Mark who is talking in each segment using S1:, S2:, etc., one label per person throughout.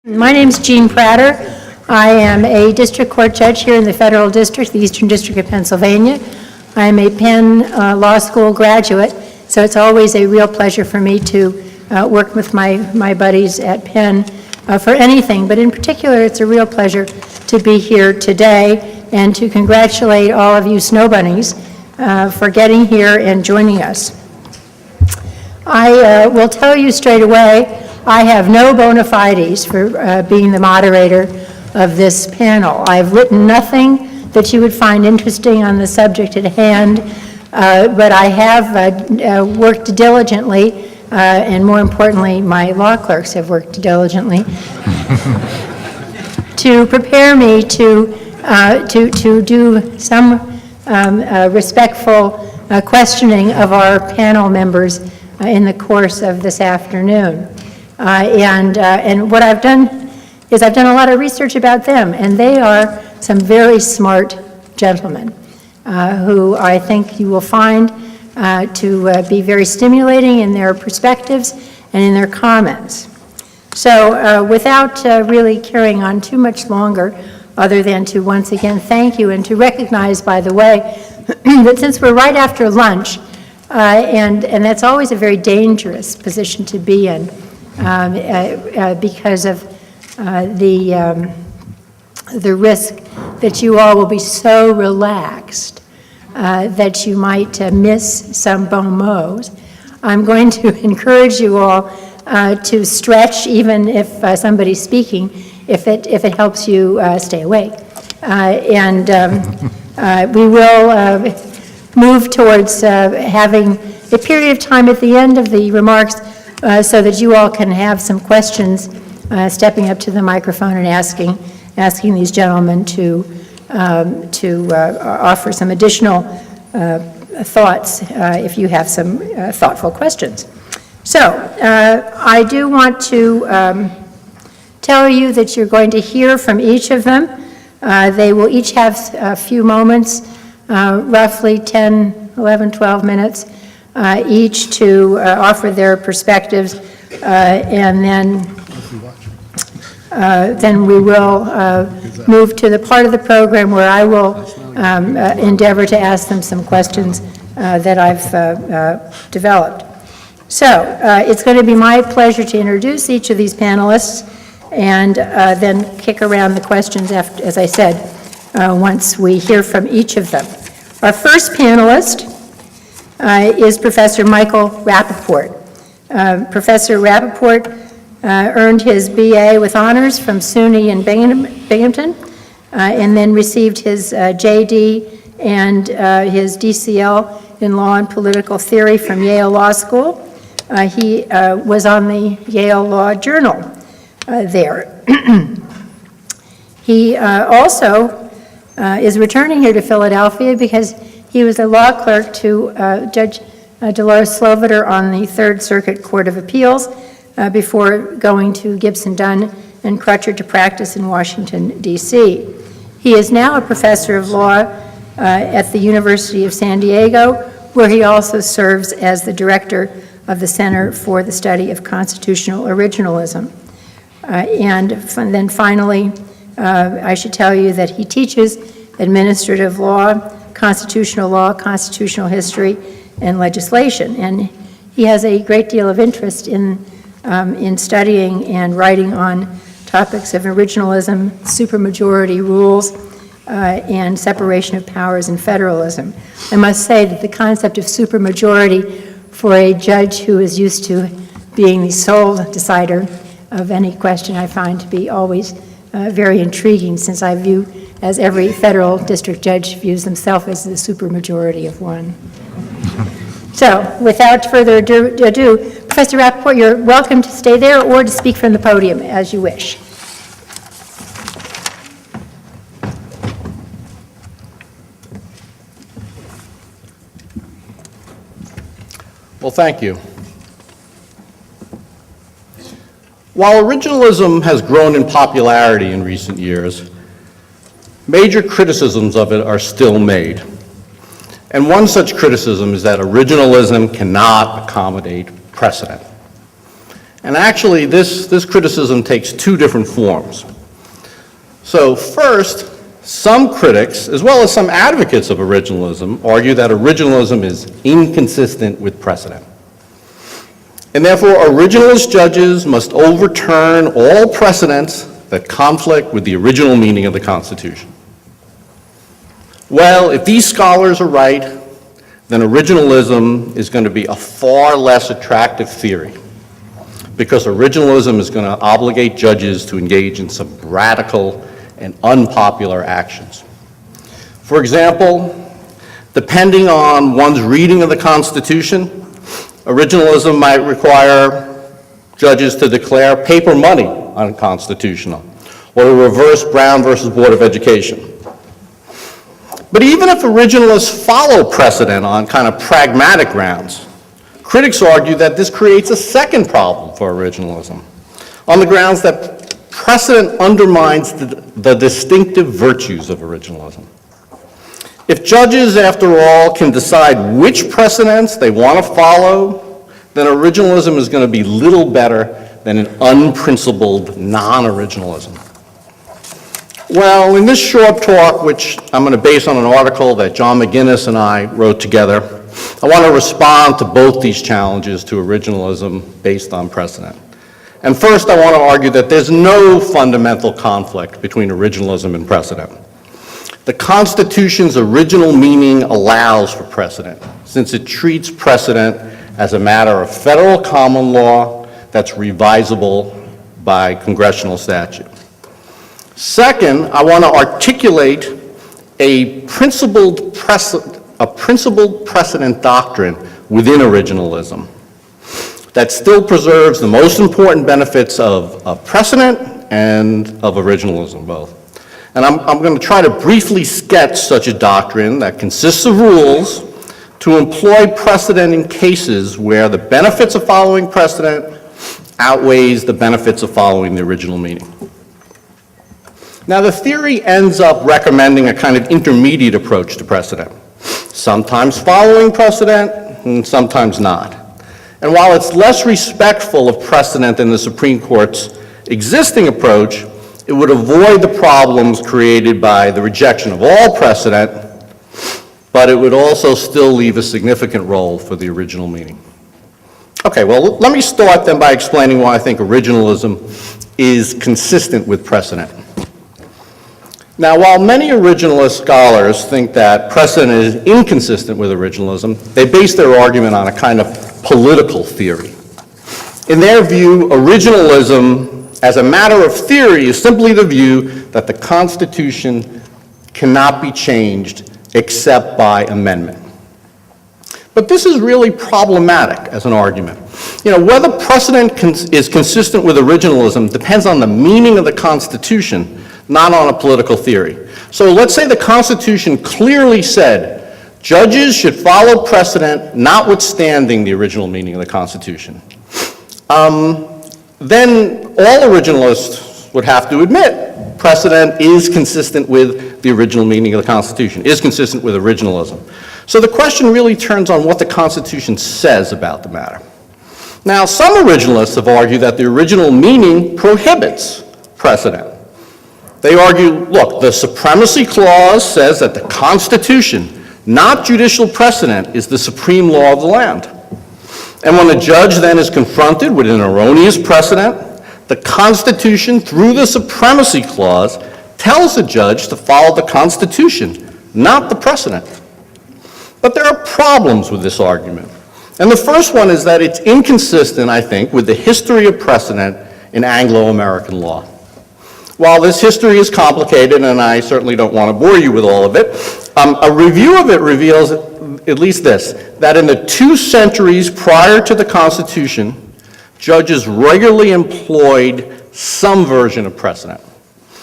S1: My name is Gene Pratter. I am a district court judge here in the Federal District, the Eastern District of Pennsylvania. I am a Penn Law School graduate, so it's always a real pleasure for me to work with my buddies at Penn for anything, but in particular it's a real pleasure to be here today and to congratulate all of you snow bunnies for getting here and joining us. I will tell you straight away, I have no bona fides for being the moderator of this panel. I've written nothing that you would find interesting on the subject at hand, but I have worked diligently, and more importantly, my law clerks have worked diligently to prepare me to do some respectful questioning of our panel members in the course of this afternoon. And what I've done is I've done a lot of research about them, and they are some very smart gentlemen who I think you will find to be very stimulating in their perspectives and in their comments. So without really carrying on too much longer, other than to once again thank you and to recognize, by the way, that since we're right after lunch, and that's always a very dangerous position to be in, because of the risk that you all will be so relaxed that you might miss some bon mots. I'm going to encourage you all to stretch, even if somebody's speaking, if it helps you stay awake. We will move towards having a period of time at the end of the remarks so that you all can have some questions, stepping up to the microphone and asking these gentlemen to offer some additional thoughts if you have some thoughtful questions. So I do want to tell you that you're going to hear from each of them. They will each have a few moments, roughly 10, 11, 12 minutes, each to offer their perspectives, and then we will move to the part of the program where I will endeavor to ask them some questions that I've developed. So it's going to be my pleasure to introduce each of these panelists and then kick around the questions, after, as I said, once we hear from each of them. Our first panelist is Professor Michael Rappaport. Professor Rappaport earned his BA with honors from SUNY in Binghamton, and then received his JD and his DCL in Law and Political Theory from Yale Law School. He was on the Yale Law Journal there. He also is returning here to Philadelphia because he was a law clerk to Judge Dolores Sloviter on the Third Circuit Court of Appeals before going to Gibson Dunn and Crutcher to practice in Washington, D.C. He is now a professor of law at the University of San Diego, where he also serves as the director of the Center for the Study of Constitutional Originalism. And then finally, I should tell you that he teaches administrative law, constitutional history, and legislation. And he has a great deal of interest in studying and writing on topics of originalism, supermajority rules, and separation of powers and federalism. I must say that the concept of supermajority for a judge who is used to being the sole decider of any question I find to be always very intriguing, since I view, as every federal district judge views themselves as the supermajority of one. So, without further ado, Professor Rappaport, you're welcome to stay there or to speak from the podium, as you wish.
S2: Well, thank you. While originalism has grown in popularity in recent years, major criticisms of it are still made. And one such criticism is that originalism cannot accommodate precedent. And actually, this criticism takes two different forms. So first, some critics, as well as some advocates of originalism, argue that originalism is inconsistent with precedent. And therefore, originalist judges must overturn all precedents that conflict with the original meaning of the Constitution. Well, if these scholars are right, then originalism is going to be a far less attractive theory, because originalism is going to obligate judges to engage in some radical and unpopular actions. For example, depending on one's reading of the Constitution, originalism might require judges to declare paper money unconstitutional, or to reverse Brown versus Board of Education. But even if originalists follow precedent on kind of pragmatic grounds, critics argue that this creates a second problem for originalism, on the grounds that precedent undermines the distinctive virtues of originalism. If judges, after all, can decide which precedents they want to follow, then originalism is going to be little better than an unprincipled non-originalism. Well, in this short talk, which I'm going to base on an article that John McGinnis and I wrote together, I want to respond to both these challenges to originalism based on precedent. And first, I want to argue that there's no fundamental conflict between originalism and precedent. The Constitution's original meaning allows for precedent, since it treats precedent as a matter of federal common law that's revisable by congressional statute. Second, I want to articulate a principled precedent doctrine within originalism that still preserves the most important benefits of precedent and of originalism both. And I'm going to try to briefly sketch such a doctrine that consists of rules to employ precedent in cases where the benefits of following precedent outweighs the benefits of following the original meaning. Now, the theory ends up recommending a kind of intermediate approach to precedent, sometimes following precedent and sometimes not. And while it's less respectful of precedent than the Supreme Court's existing approach, it would avoid the problems created by the rejection of all precedent, but it would also still leave a significant role for the original meaning. Okay, well, let me start then by explaining why I think originalism is consistent with precedent. Now, while many originalist scholars think that precedent is inconsistent with originalism, they base their argument on a kind of political theory. In their view, originalism as a matter of theory is simply the view that the Constitution cannot be changed except by amendment. But this is really problematic as an argument. You know, whether precedent is consistent with originalism depends on the meaning of the Constitution, not on a political theory. So let's say the Constitution clearly said judges should follow precedent notwithstanding the original meaning of the Constitution. Then all originalists would have to admit precedent is consistent with the original meaning of the Constitution, is consistent with originalism. So the question really turns on what the Constitution says about the matter. Now, some originalists have argued that the original meaning prohibits precedent. They argue, look, the Supremacy Clause says that the Constitution, not judicial precedent, is the supreme law of the land. And when a judge then is confronted with an erroneous precedent, the Constitution, through the Supremacy Clause, tells the judge to follow the Constitution, not the precedent. But there are problems with this argument. And the first one is that it's inconsistent, I think, with the history of precedent in Anglo-American law. While this history is complicated, and I certainly don't want to bore you with all of it, a review of it reveals at least this, that in the 2 centuries prior to the Constitution, judges regularly employed some version of precedent.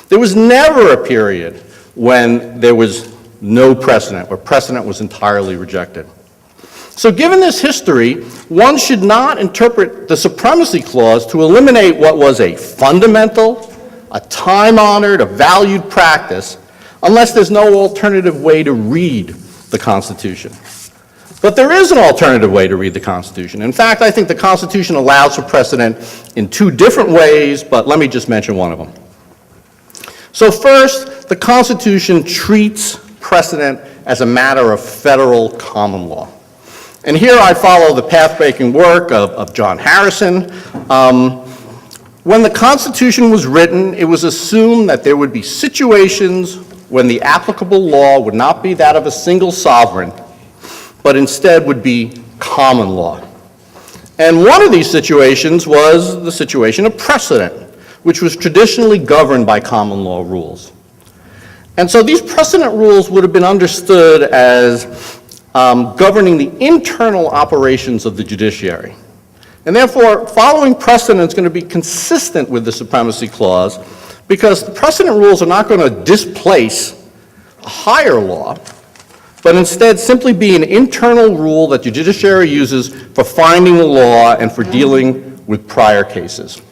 S2: There was never a period when there was no precedent, where precedent was entirely rejected. So given this history, one should not interpret the Supremacy Clause to eliminate what was a fundamental, a time-honored, a valued practice, unless there's no alternative way to read the Constitution. But there is an alternative way to read the Constitution. In fact, I think the Constitution allows for precedent in two different ways, but let me just mention one of them. So first, the Constitution treats precedent as a matter of federal common law. And here I follow the path-breaking work of John Harrison. When the Constitution was written, it was assumed that there would be situations when the applicable law would not be that of a single sovereign, but instead would be common law. And one of these situations was the situation of precedent, which was traditionally governed by common law rules. And so these precedent rules would have been understood as governing the internal operations of the judiciary. And therefore, following precedent is going to be consistent with the Supremacy Clause because the precedent rules are not going to displace a higher law, but instead simply be an internal rule that the judiciary uses for finding the law and for dealing with prior cases.